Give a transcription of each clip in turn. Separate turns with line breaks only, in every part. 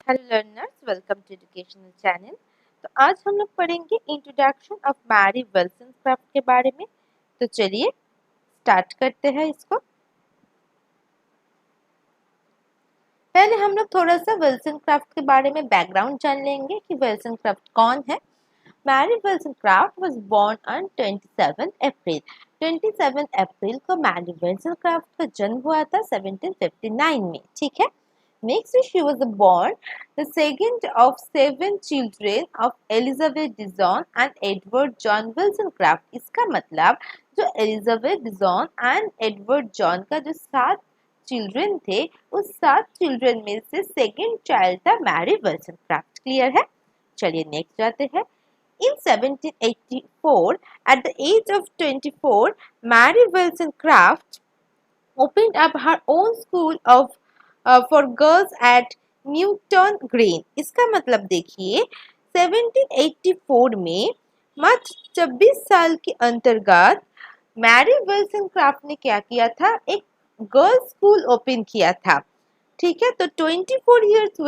Hello learners, welcome to educational channel. तो आज हम लोग पढ़ेंगे इंट्रोडक्शन ऑफ मैरी विल्सनक्राफ्ट के बारे में। तो चलिए स्टार्ट करते हैं इसको। पहले हम लोग थोड़ा सा विल्सनक्राफ्ट के बारे में बैकग्राउंड जान लेंगे कि विल्सनक्राफ्ट कौन है। मैरी विल्सनक्राफ्ट वाज बोर्न ऑन 27 अप्रैल। 27 अप्रैल को मैरी विल्सनक्राफ्ट का जन्म हुआ था 1759 में। ठीक है। Next, she was born the second of 7 children of Elizabeth Dixon and Edward John Wollstonecraft। इसका मतलब जो एलिजाबेथ डिजॉन एंड एडवर्ड जॉन का जो 7 चिल्ड्रन थे, उस 7 चिल्ड्रन में से सेकेंड चाइल्ड था मैरी विल्सनक्राफ्ट। क्लियर है। चलिए नेक्स्ट जाते हैं। In 1784, at the age of 24, Mary Wollstonecraft opened up her own school for girls at Newton green. इसका मतलब देखिए 1784 में मात्र 26 साल के अंतर्गत मैरी विल्सनक्राफ्ट ने क्या किया था, एक गर्ल्स स्कूल ओपन किया था। ठीक है। तो 24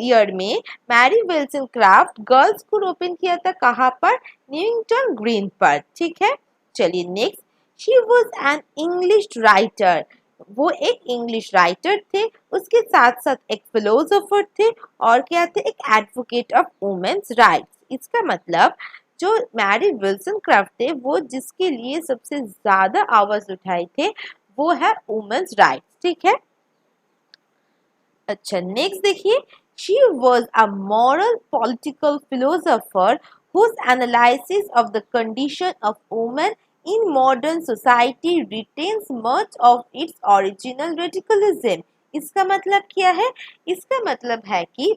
ईयर में मैरी विल्सनक्राफ्ट गर्ल्स स्कूल ओपन किया था। कहाँ पर? न्यूटन ग्रीन पर। ठीक है। चलिए next. She was an English writer. वो एक इंग्लिश राइटर थे, उसके साथ साथ एक फिलोसोफर थे और क्या थे, एक एडवोकेट ऑफ वुमेन्स राइट्स। इसका मतलब जो मैरी विल्सनक्राफ्ट थे, वो जिसके लिए सबसे ज्यादा आवाज उठाए थे वो है वुमेन्स राइट्स। ठीक है। अच्छा नेक्स्ट देखिए। She was a moral political philosopher whose analysis of the condition of women in modern society retains much of its original radicalism। इसका मतलब क्या है? इसका मतलब है कि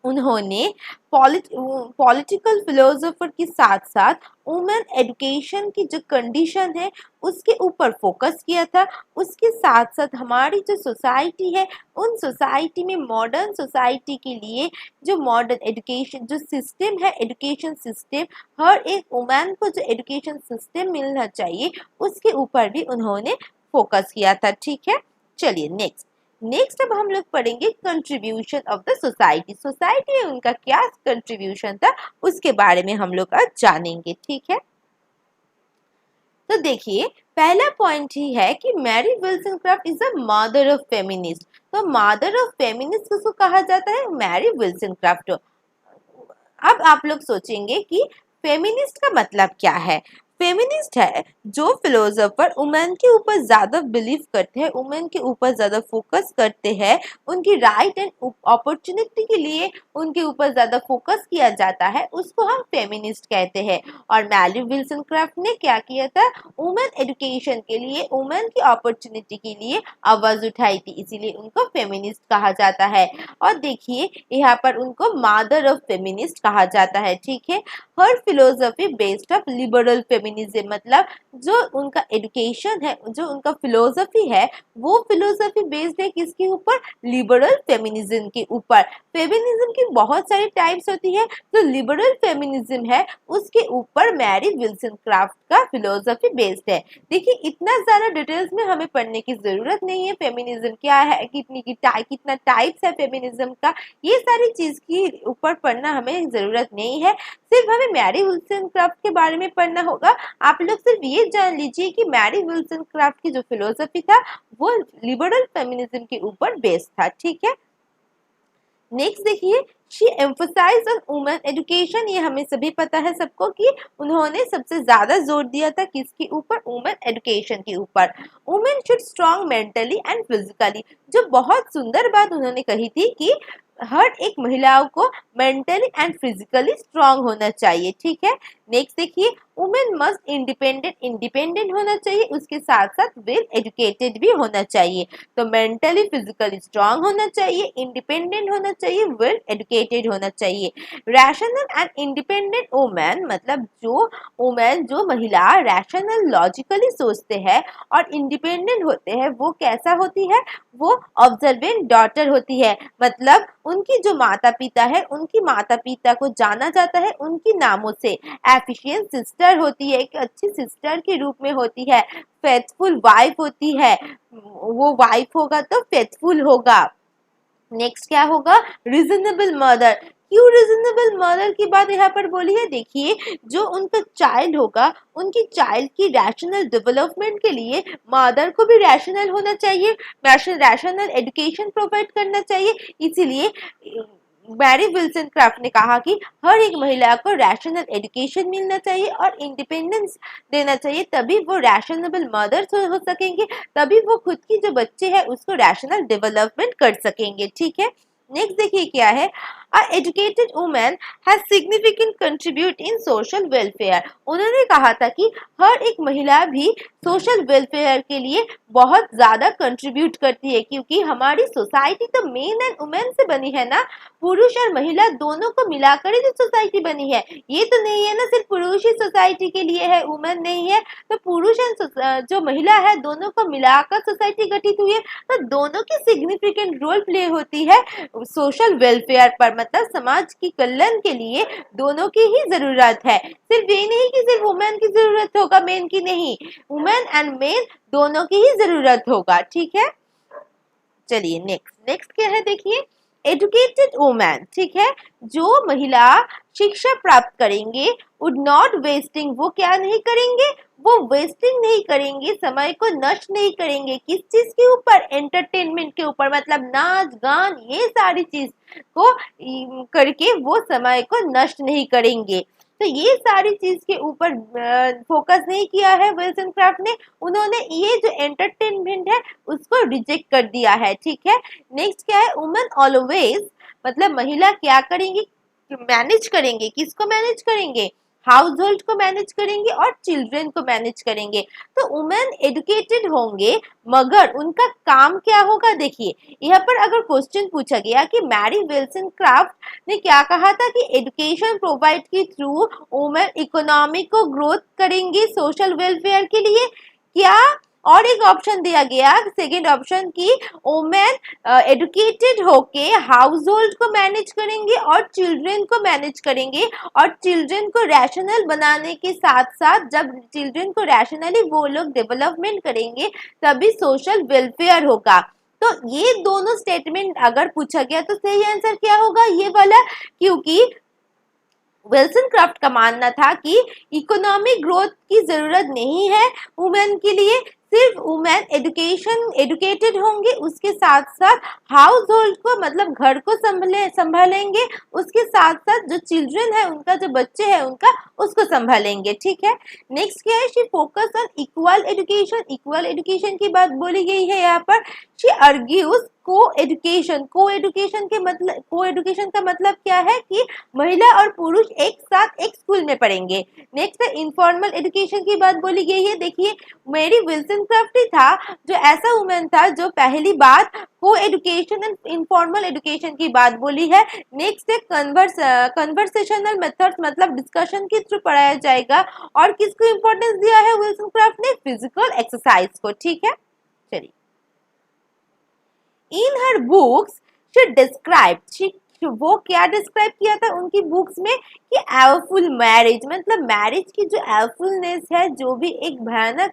उन्होंने पॉलिटिकल फिलोसोफर के साथ साथ वुमेन एजुकेशन की जो कंडीशन है उसके ऊपर फोकस किया था। उसके साथ साथ हमारी जो सोसाइटी है, उन सोसाइटी में मॉडर्न सोसाइटी के लिए जो मॉडर्न एजुकेशन जो सिस्टम है, एजुकेशन सिस्टम, हर एक वुमेन को जो एजुकेशन सिस्टम मिलना चाहिए उसके ऊपर भी उन्होंने फोकस किया था। ठीक है। चलिए नेक्स्ट अब हम लोग पढ़ेंगे contribution of the society. Society में उनका क्या कंट्रीब्यूशन था उसके बारे में हम लोग आज जानेंगे। ठीक है। तो देखिए पहला पॉइंट ही है कि Mary Wollstonecraft is a mother of feminist. तो मदर ऑफ फेमिनिस्ट किसको कहा जाता है? Mary Wollstonecraft. अब आप लोग सोचेंगे कि फेमिनिस्ट का मतलब क्या है। फेमिनिस्ट है जो फिलोसोफर वुमेन के ऊपर ज्यादा बिलीव करते हैं, वुमेन के ऊपर ज्यादा फोकस करते हैं, उनकी राइट एंड अपॉर्चुनिटी के लिए उनके ऊपर ज्यादा फोकस किया जाता है, उसको हम फेमिनिस्ट कहते हैं। और मैरी विल्सनक्राफ्ट ने क्या किया था? वुमेन एजुकेशन के लिए, वुमेन की अपॉर्चुनिटी के लिए आवाज उठाई थी, इसीलिए उनको फेमिनिस्ट कहा जाता है। और देखिए यहाँ पर उनको मदर ऑफ फेमिनिस्ट कहा जाता है। ठीक है। हर philosophy based of liberal feminism, मतलब जो उनका एजुकेशन है, जो उनका फिलोसफी है, वो फिलोसफी बेस्ड है किसके ऊपर? लिबरल फेमिनिज्म के ऊपर। फेमिनिज्म की बहुत सारी टाइप्स होती है, जो लिबरल फेमिनिज्म है उसके ऊपर मैरी विल्सनक्राफ्ट का फिलोसफी बेस्ड है। देखिए इतना ज्यादा डिटेल्स में हमें पढ़ने की जरूरत नहीं है। फेमिनिज्म क्या है, कितना टाइप्स है फेमिनिज्म का, ये सारी चीज की ऊपर पढ़ना हमें जरूरत नहीं है। सिर्फ हमें मैरी विल्सनक्राफ्ट के बारे में पढ़ना होगा। आप लोग सिर्फ ये जान लीजिए कि मैरी विल्सनक्राफ्ट की जो फिलोसफी था वो लिबरल फेमिनिज्म के ऊपर बेस्ड था। ठीक है। नेक्स्ट देखिए। She emphasise on women education. ये हमें सभी पता है सबको कि उन्होंने सबसे ज्यादा जोर दिया था किसके ऊपर? वुमेन एजुकेशन के ऊपर। Women should strong mentally and physically. जो बहुत सुंदर बात उन्होंने कही थी कि हर एक महिलाओं को मेंटली एंड फिजिकली स्ट्रॉन्ग होना चाहिए। ठीक है। नेक्स्ट देखिए। वुमेन मस्ट इंडिपेंडेंट होना चाहिए, उसके साथ साथ वेल एजुकेटेड भी होना चाहिए। तो मेंटली फिजिकली स्ट्रांग होना चाहिए, इंडिपेंडेंट होना चाहिए, वेल एजुकेटेड होना चाहिए। रैशनल एंड इंडिपेंडेंट वुमेन, मतलब जो वुमेन, जो महिला रैशनल लॉजिकली सोचते हैं और इंडिपेंडेंट होते हैं, वो कैसा होती है? वो ऑब्जर्वेंट डॉटर होती है। मतलब उनकी जो माता पिता है, उनकी माता पिता को जाना जाता है उनकी नामों से। एफिशिएंट सिस्टर होती है, एक अच्छी सिस्टर के रूप में होती है। फेथफुल वाइफ होती है, वो वाइफ होगा तो फेथफुल होगा। नेक्स्ट क्या होगा, रीजनेबल मदर। क्यों रीजनेबल मदर की बात यहाँ पर बोली है, देखिए जो उनका चाइल्ड होगा, उनकी चाइल्ड की रैशनल डेवलपमेंट के लिए मदर को भी रैशनल होना चाहिए, रैशनल एजुकेशन प्रोवाइड करना चाहिए। इसीलिए मैरी विल्सन-क्राफ्ट ने कहा कि हर एक महिला को रैशनल एजुकेशन मिलना चाहिए और इंडिपेंडेंस देना चाहिए, तभी वो रैशनेबल मदर्स हो सकेंगे, तभी वो खुद की जो बच्चे हैं उसको रैशनल डेवलपमेंट कर सकेंगे। ठीक है, नेक्स्ट देखिए क्या है, a educated woman has significant contribute in social welfare. उन्होंने कहा था कि हर एक महिला भी सोशल वेलफेयर के लिए बहुत ज्यादा कंट्रीब्यूट करती है, क्योंकि हमारी सोसाइटी तो मेन एंड वुमेन से बनी है ना, पुरुष और महिला दोनों को मिलाकर ही जो सोसाइटी बनी है। ये तो नहीं है ना सिर्फ पुरुष ही सोसाइटी के लिए है, वुमेन नहीं है, तो पुरुष एंड जो महिला है दोनों को मिलाकर सोसाइटी गठित हुई है, तो दोनों की सिग्निफिकेंट रोल प्ले होती है सोशल वेलफेयर पर, मतलब समाज की कल्याण के लिए दोनों की ही जरूरत है। सिर्फ ये नहीं कि सिर्फ वुमेन की जरूरत होगा, मेन की नहीं, वुमेन एंड मेन दोनों की ही जरूरत होगा। ठीक है, चलिए नेक्स्ट क्या है, देखिए एजुकेटेड वुमेन। ठीक है, जो महिला शिक्षा प्राप्त करेंगे, वुड नॉट वेस्टिंग, वो क्या नहीं करेंगे, वो वेस्टिंग नहीं करेंगे, समय को नष्ट नहीं करेंगे। किस चीज के ऊपर, एंटरटेनमेंट के ऊपर, मतलब नाच गान ये सारी चीज को करके वो समय को नष्ट नहीं करेंगे। तो ये सारी चीज के ऊपर फोकस नहीं किया है विल्सन क्राफ्ट ने, उन्होंने ये जो एंटरटेनमेंट है उसको रिजेक्ट कर दिया है। ठीक है, नेक्स्ट क्या है, वुमेन ऑलवेज, मतलब महिला क्या करेंगी, मैनेज करेंगे, किसको मैनेज करेंगे, हाउस होल्ड को मैनेज करेंगे और चिल्ड्रन को मैनेज करेंगे। तो वुमेन एजुकेटेड होंगे, मगर उनका काम क्या होगा, देखिए यहाँ पर अगर क्वेश्चन पूछा गया कि मैरी विल्सन क्राफ्ट ने क्या कहा था कि एजुकेशन प्रोवाइड की थ्रू वुमेन इकोनॉमी को ग्रोथ करेंगी सोशल वेलफेयर के लिए, क्या, और एक ऑप्शन दिया गया सेकेंड ऑप्शन की वुमेन एजुकेटेड होके हाउस होल्ड को मैनेज करेंगे और चिल्ड्रन को मैनेज करेंगे, और चिल्ड्रन को रैशनल बनाने के साथ साथ जब चिल्ड्रन को रैशनली वो लोग डेवलपमेंट करेंगे तभी सोशल वेलफेयर होगा। तो ये दोनों स्टेटमेंट अगर पूछा गया तो सही आंसर क्या होगा, ये वाला, क्योंकि विल्सन क्राफ्ट का मानना था कि इकोनॉमिक ग्रोथ की जरूरत नहीं है वुमेन के लिए, सिर्फ वुमेन एजुकेटेड होंगे, उसके साथ साथ हाउस होल्ड को, मतलब घर को संभालेंगे, उसके साथ साथ जो चिल्ड्रन है उनका, जो बच्चे हैं उनका, उसको संभालेंगे। ठीक है, नेक्स्ट क्या है, she focus on equal education. Equal education की बात बोली गई है यहाँ पर। शी आर्ग्यूज को एजुकेशन का मतलब क्या है कि महिला और पुरुष एक साथ एक स्कूल में पढ़ेंगे। नेक्स्ट है इनफॉर्मल एजुकेशन की बात बोली गई है। देखिए मेरी विल्सन क्राफ्ट ही था जो ऐसा वुमेन था जो पहली बात को एजुकेशन एंड इनफॉर्मल एजुकेशन की बात बोली है। नेक्स्ट है कन्वर्सेशनल मेथड्स, मतलब डिस्कशन के थ्रू पढ़ाया जाएगा, और किसको इंपॉर्टेंस दिया है विल्सन क्राफ्ट ने, फिजिकल एक्सरसाइज को। ठीक है, चलिए इन हर बुक्स शी डिस्क्राइब, वो क्या डिस्क्राइब किया था उनकी बुक्स में कि एवरफुल मैरिज, मतलब मैरिज की जो एवरफुलनेस है, जो भी एक भयानक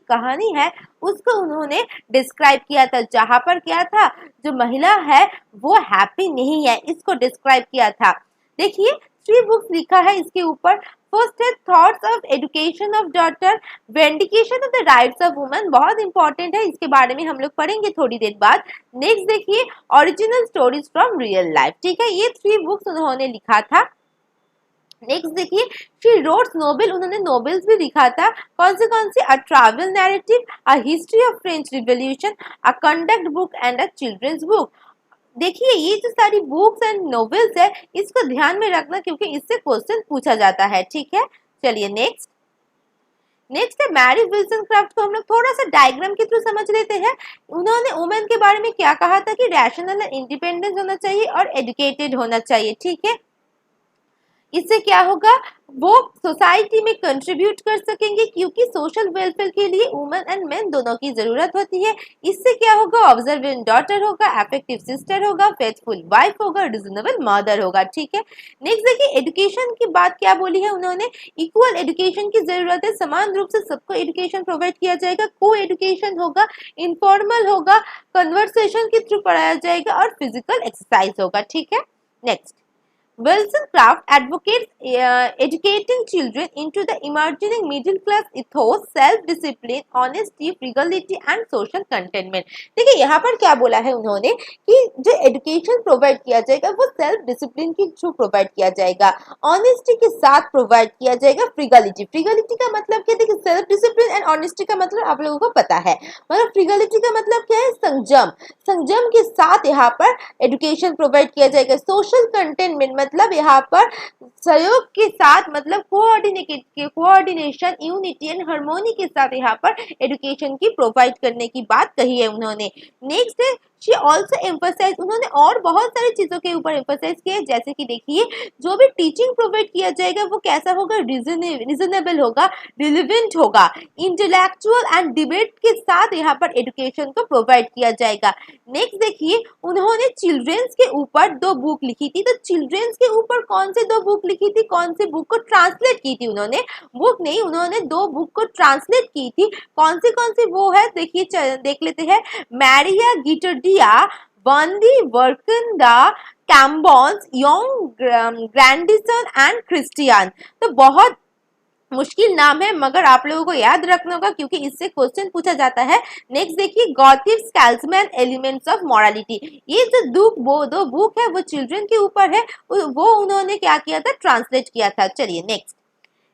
कहानी है, उसको उन्होंने डिस्क्राइब किया था, जहां पर क्या था, जो महिला है वो हैप्पी नहीं है, इसको डिस्क्राइब किया था। देखिए 3 बुक्स लिखा है इसके ऊपर। फर्स्ट है thoughts of education of daughter, vindication of the rights of women, बहुत इंपॉर्टेंट है, इसके बारे में हम लोग पढ़ेंगे थोड़ी देर बाद। नेक्स्ट देखिए original stories from real life. ठीक है, ये 3 बुक्स उन्होंने लिखा था। नेक्स्ट देखिए शी रोट्स नोवेल, उन्होंने नोवेल्स भी लिखा था। कौन से, a travel narrative, a history of French revolution, a conduct book and a children's book. देखिए ये जो सारी बुक्स एंड नॉवेल्स है, इसको ध्यान में रखना क्योंकि इससे क्वेश्चन पूछा जाता है। ठीक है, चलिए नेक्स्ट है मैरी विल्सन क्राफ्ट को हम लोग थोड़ा सा डायग्राम के थ्रू समझ लेते हैं। उन्होंने वुमेन के बारे में क्या कहा था कि रैशनल एंड इंडिपेंडेंस होना चाहिए और एजुकेटेड होना चाहिए। ठीक है, इससे क्या होगा, वो सोसाइटी में कंट्रीब्यूट कर सकेंगे, क्योंकि सोशल वेलफेयर के लिए वुमेन एंड मेन दोनों की जरूरत होती है। इससे क्या होगा, ऑब्जर्वेंट डॉटर होगा, अफेक्टिव सिस्टर होगा, फेथफुल वाइफ होगा, रिजनेबल मदर होगा। ठीक है, नेक्स्ट देखिए एजुकेशन की बात क्या बोली है उन्होंने, इक्वल एजुकेशन की जरूरत है, समान रूप से सबको एजुकेशन प्रोवाइड किया जाएगा, को एजुकेशन होगा, इनफॉर्मल होगा, कन्वर्सेशन के थ्रू पढ़ाया जाएगा और फिजिकल एक्सरसाइज होगा। ठीक है, next Wollstonecraft advocates educating children into the emerging middle class ethos, self-discipline, honesty, frugality and social contentment। देखिए यहाँ पर क्या बोला है उन्होंने कि जो एजुकेशन प्रोवाइड किया जाएगा वो सेल्फ डिसिप्लिन के थ्रू प्रोवाइड किया जाएगा, ऑनेस्टी के साथ प्रोवाइड किया जाएगा, फ्रिगलिटी, फ्रिगलिटी का मतलब क्या, देखिए सेल्फ डिसिप्लिन एंड ऑनेस्टी का मतलब आप लोगों को पता है, मतलब फ्रिगलिटी का मतलब क्या है, संयम, संयम के साथ यहाँ पर एजुकेशन प्रोवाइड किया जाएगा, सोशल कंटेनमेंट मतलब यहाँ पर सहयोग के साथ, मतलब कोऑर्डिनेशन, यूनिटी एंड हार्मोनी के साथ यहाँ पर एजुकेशन की प्रोवाइड करने की बात कही है उन्होंने। नेक्स्ट है शी ऑल्सो एम्फसाइज, उन्होंने और बहुत सारी चीजों के ऊपर एम्फसाइज किया, जैसे कि देखिए जो भी टीचिंग प्रोवाइड किया जाएगा वो कैसा होगा, रीजनेबल होगा, रिलेवेंट होगा, इंटेलेक्चुअल एंड डिबेट के साथ यहाँ पर एजुकेशन को प्रोवाइड किया जाएगा। नेक्स्ट देखिए उन्होंने चिल्ड्रेंस के ऊपर 2 बुक लिखी थी, तो चिल्ड्रेंस के ऊपर कौन से 2 बुक लिखी थी, कौन से बुक को ट्रांसलेट की थी उन्होंने, बुक नहीं, उन्होंने 2 बुक को ट्रांसलेट की थी, कौन सी वो है, देखिए देख लेते हैं, मैरिया गिटरडिया, बंदी वर्कंदा, कैम्बॉन्स, योंग ग्रैंडिसन एंड क्रिस्टियन। तो बहुत मुश्किल नाम है मगर आप लोगों को याद रखना होगा क्योंकि इससे क्वेश्चन पूछा जाता है। नेक्स्ट देखिए गॉथिव स्कैल्समैन एलिमेंट्स ऑफ मॉरलिटी, ये जो दो बुक है वो चिल्ड्रन के ऊपर है, वो उन्होंने क्या किया था, ट्रांसलेट किया था। चलिए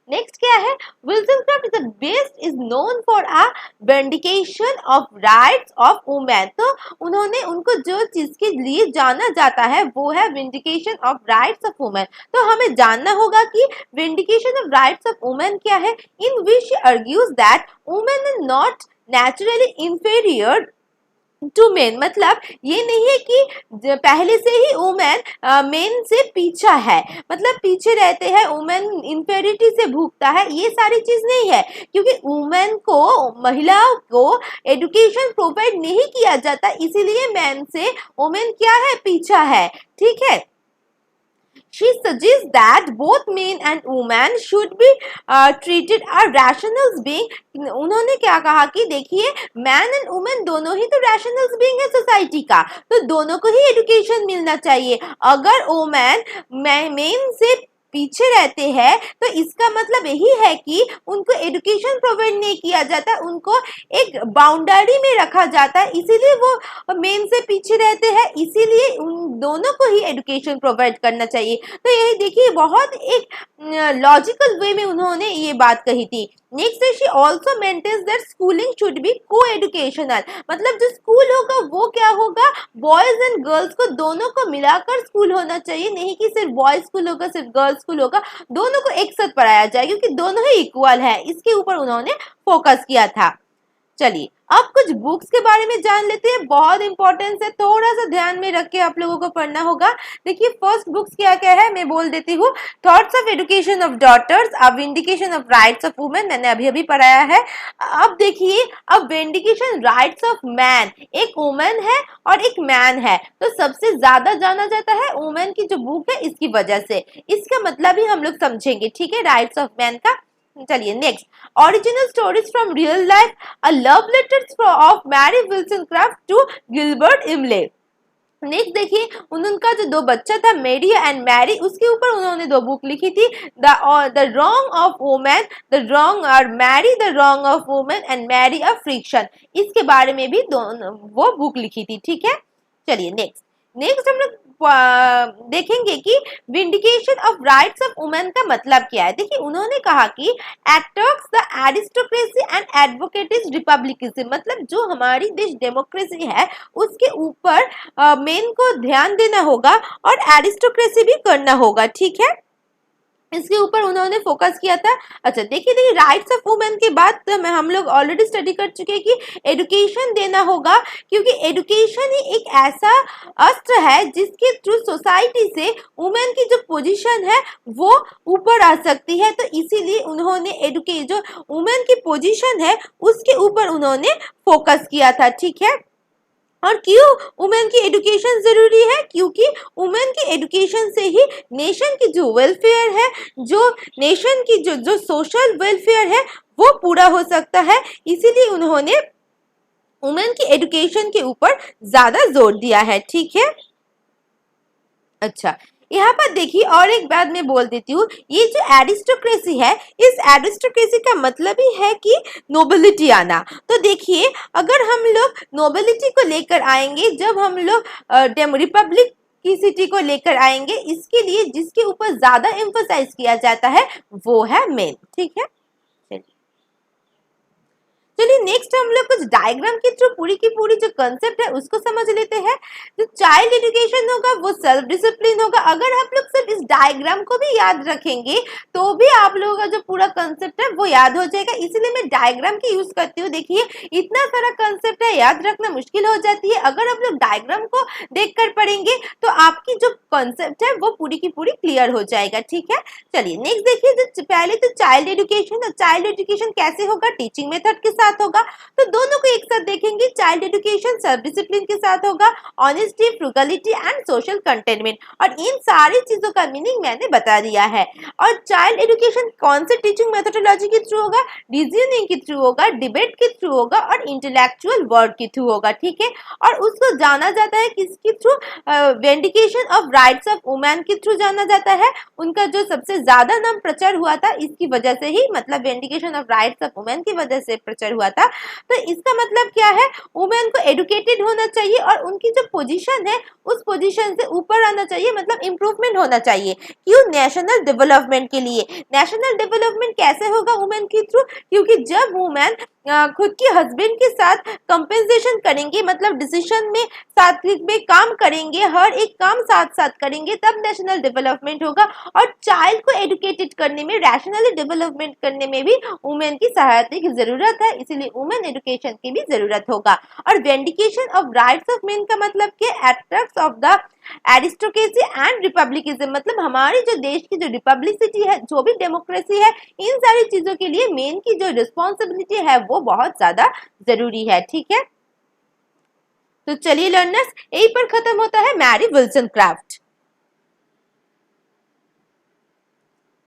नेक्स्ट क्या है, Wollstonecraft is the best is known for a vindication of rights of women। तो उन्होंने उनको जो चीज के लिए जाना जाता है वो है vindication of rights of women। तो हमें जानना होगा कि vindication of rights of women क्या है, in which she argues that women are not naturally inferior to men, मतलब ये नहीं है कि पहले से ही वुमेन मेन से पीछा है, मतलब पीछे रहते हैं, वुमेन इंफेरिटी से भूखता है, ये सारी चीज नहीं है, क्योंकि वुमेन को, महिलाओं को एजुकेशन प्रोवाइड नहीं किया जाता, इसीलिए मैन से वुमेन क्या है, पीछा है। ठीक है, She suggests that both men and women should be treated as rational being। उन्होंने क्या कहा कि देखिए मैन एंड वुमेन दोनों ही तो रैशनल बीइंग है सोसाइटी का, तो दोनों को ही एजुकेशन मिलना चाहिए। अगर वुमेन मेन से पीछे रहते हैं तो इसका मतलब यही है कि उनको एजुकेशन प्रोवाइड नहीं किया जाता, उनको एक बाउंड्री में रखा जाता है, इसीलिए वो मेन से पीछे रहते हैं, इसीलिए उन दोनों को ही एजुकेशन प्रोवाइड करना चाहिए। तो यही देखिए बहुत एक लॉजिकल वे में उन्होंने ये बात कही थी। Next she also maintains that schooling should be coeducational, मतलब जो स्कूल होगा वो क्या होगा, बॉयज एंड गर्ल्स को दोनों को मिलाकर स्कूल होना चाहिए, नहीं कि सिर्फ बॉयज स्कूल होगा सिर्फ गर्ल्स स्कूल होगा, दोनों को एक साथ पढ़ाया जाए क्योंकि दोनों ही इक्वल है, इसके ऊपर उन्होंने फोकस किया था। चलिए अब कुछ बुक्स के बारे में जान लेते हैं, बहुत इंपॉर्टेंस है, थोड़ा सा ध्यान में रख के आप लोगों को पढ़ना होगा। देखिए फर्स्ट बुक्स क्या क्या है मैं बोल देती हूँ, thoughts of education of daughters, a vindication of rights of women, मैंने अभी अभी पढ़ाया है। अब देखिए अब विंडिकेशन राइट्स ऑफ मैन, एक वुमेन है और एक मैन है, तो सबसे ज्यादा जाना जाता है वुमेन की जो बुक है इसकी वजह से, इसका मतलब ही हम लोग समझेंगे। ठीक है, राइट्स ऑफ मैन का। चलिए next, original stories from real life, a love letters of Mary Wollstonecraft to Gilbert Imlay. Next देखिए उनका जो 2 बच्चा था मेरी एंड मैरी, उसके ऊपर उन्होंने 2 बुक लिखी थी, the wrong of women, the wrong और Mary the wrong of women and Mary a friction, इसके बारे में भी वो बुक लिखी थी। ठीक है, चलिए नेक्स्ट हम लोग देखेंगे कि vindication of rights of women का मतलब क्या है। देखिए उन्होंने कहा कि अटैक्स द एरिस्टोक्रेसी एंड एडवोकेटिव रिपब्लिकिज्म, मतलब जो हमारी देश डेमोक्रेसी है उसके ऊपर मेन को ध्यान देना होगा और एरिस्टोक्रेसी भी करना होगा। ठीक है, इसके ऊपर उन्होंने फोकस किया था। अच्छा देखिए राइट्स ऑफ वुमेन के बाद तो हम लोग ऑलरेडी स्टडी कर चुके हैं कि एजुकेशन देना होगा, क्योंकि एजुकेशन ही एक ऐसा अस्त्र है जिसके थ्रू सोसाइटी से वुमेन की जो पोजीशन है वो ऊपर आ सकती है। तो इसीलिए उन्होंने जो वुमेन की पोजीशन है उसके ऊपर उन्होंने फोकस किया था, ठीक है। और क्यों वुमेन की एजुकेशन जरूरी है? क्योंकि वुमेन की एजुकेशन से ही नेशन की जो वेलफेयर है, जो नेशन की जो सोशल वेलफेयर है वो पूरा हो सकता है। इसीलिए उन्होंने वुमेन की एजुकेशन के ऊपर ज्यादा जोर दिया है, ठीक है। अच्छा यहाँ पर देखिए और एक बात मैं बोल देती हूँ, ये जो एरिस्टोक्रेसी है, इस एरिस्टोक्रेसी का मतलब ही है कि नोबिलिटी आना। तो देखिए अगर हम लोग नोबिलिटी को लेकर आएंगे, जब हम लोग रिपब्लिक की सिटी को लेकर आएंगे, इसके लिए जिसके ऊपर ज्यादा एम्फोसाइज किया जाता है वो है मेन, ठीक है। चलिए नेक्स्ट हम लोग कुछ डायग्राम के थ्रू पूरी की पूरी जो कंसेप्ट है उसको समझ लेते हैं। जो चाइल्ड एजुकेशन होगा वो सेल्फ डिसिप्लिन होगा। अगर आप लोग सिर्फ इस डायग्राम को भी याद रखेंगे तो भी आप लोगों का जो पूरा कंसेप्ट है वो याद हो जाएगा, इसीलिए मैं डायग्राम की यूज करती हूँ। देखिए इतना सारा कंसेप्ट है, याद रखना मुश्किल हो जाती है। अगर आप लोग डायग्राम को देख कर पढ़ेंगे तो आपकी जो कंसेप्ट है वो पूरी की पूरी क्लियर हो जाएगा, ठीक है। चलिए नेक्स्ट देखिए, जो पहले तो चाइल्ड एजुकेशन, चाइल्ड एजुकेशन कैसे होगा? टीचिंग मेथड के साथ होगा। तो दोनों को एक साथ देखेंगे। चाइल्ड एजुकेशन सेल्फ डिसिप्लिन के साथ होगा, ऑनेस्टी, फ्रुगलिटी एंड सोशल कंटेनमेंट। और इन सारी चीजों का मीनिंग मैंने बता दिया है। और चाइल्ड एजुकेशन कौन से टीचिंग मेथोडोलॉजी के थ्रू होगा? रीजनिंग के थ्रू होगा, डिबेट के थ्रू होगा और इंटेलेक्चुअल वर्क के थ्रू होगा, ठीक है। और उसको जाना जाता है किसके through? Vindication of rights of women के थ्रू जाना जाता है। उनका जो सबसे ज्यादा नाम प्रचार हुआ था इसकी वजह से ही, मतलब vindication of rights of women की वजह से प्रचार हुआ था। तो इसका मतलब क्या है? वुमेन को एडुकेटेड होना चाहिए और उनकी जो पोजीशन है उस पोजीशन से ऊपर आना चाहिए, मतलब इंप्रूवमेंट होना चाहिए। क्यों? नेशनल डेवलपमेंट के लिए। नेशनल डेवलपमेंट कैसे होगा वुमेन के थ्रू? क्योंकि जब वुमेन खुद के हस्बैंड के साथ कंपेंसेशन करेंगे, मतलब डिसीजन में साथ में काम करेंगे, हर एक काम साथ साथ करेंगे, तब नेशनल डेवलपमेंट होगा। और चाइल्ड को एडुकेटेड करने में, रैशनली डेवलपमेंट करने में भी वुमेन की सहायता की जरूरत है, इसीलिए वुमेन एजुकेशन की भी जरूरत होगा। और vindication of rights of men का मतलब क्या? Attracts of the aristocracy and republicanism, मतलब हमारी जो देश की जो रिपब्लिसिटी है, जो भी डेमोक्रेसी है, इन सारी चीजों के लिए मेन की जो रिस्पॉन्सिबिलिटी है वो बहुत ज्यादा जरूरी है, ठीक है। तो चलिए लर्नर्स, यहीं पर खत्म होता है मैरी विल्सन क्राफ्ट।